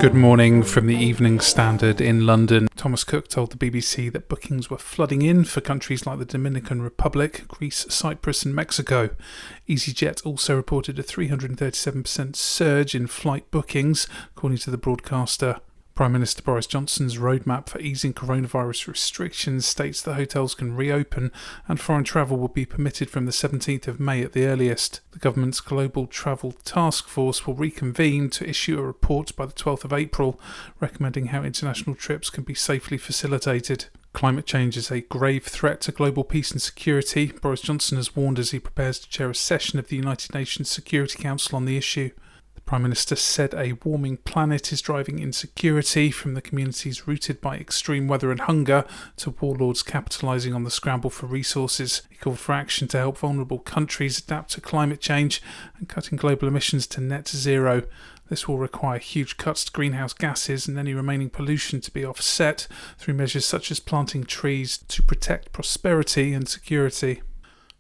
Good morning from the Evening Standard in London. Thomas Cook told the BBC that bookings were flooding in for countries like the Dominican Republic, Greece, Cyprus and Mexico. EasyJet also reported a 337% surge in flight bookings, according to the broadcaster. Prime Minister Boris Johnson's roadmap for easing coronavirus restrictions states that hotels can reopen and foreign travel will be permitted from the 17th of May at the earliest. The government's Global Travel Taskforce will reconvene to issue a report by the 12th of April, recommending how international trips can be safely facilitated. Climate change is a grave threat to global peace and security, Boris Johnson has warned as he prepares to chair a session of the United Nations Security Council on the issue. The Prime Minister said a warming planet is driving insecurity from the communities rooted by extreme weather and hunger to warlords capitalising on the scramble for resources. He called for action to help vulnerable countries adapt to climate change and cutting global emissions to net zero. This will require huge cuts to greenhouse gases and any remaining pollution to be offset through measures such as planting trees to protect prosperity and security.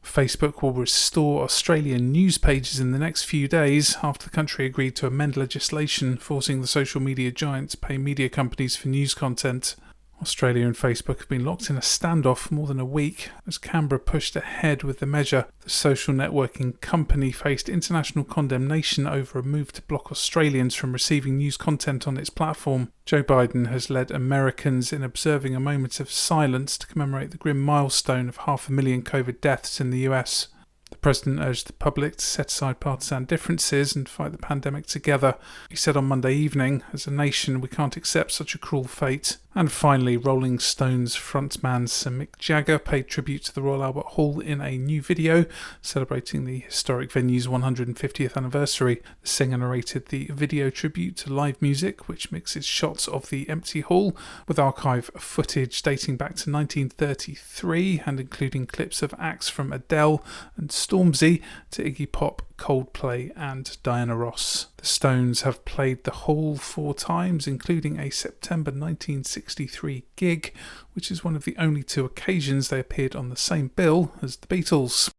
Facebook will restore Australian news pages in the next few days after the country agreed to amend legislation forcing the social media giant to pay media companies for news content. Australia and Facebook have been locked in a standoff for more than a week as Canberra pushed ahead with the measure. The social networking company faced international condemnation over a move to block Australians from receiving news content on its platform. Joe Biden has led Americans in observing a moment of silence to commemorate the grim milestone of 500,000 COVID deaths in the US. The President urged the public to set aside partisan differences and fight the pandemic together. He said on Monday evening, as a nation we can't accept such a cruel fate. And finally, Rolling Stones frontman Sir Mick Jagger paid tribute to the Royal Albert Hall in a new video celebrating the historic venue's 150th anniversary. The singer narrated the video tribute to live music, which mixes shots of the empty hall with archive footage dating back to 1933 and including clips of acts from Adele and Stormzy to Iggy Pop, Coldplay and Diana Ross. The Stones have played the hall 4 times, including a September 1963 gig, which is one of the only 2 occasions they appeared on the same bill as the Beatles.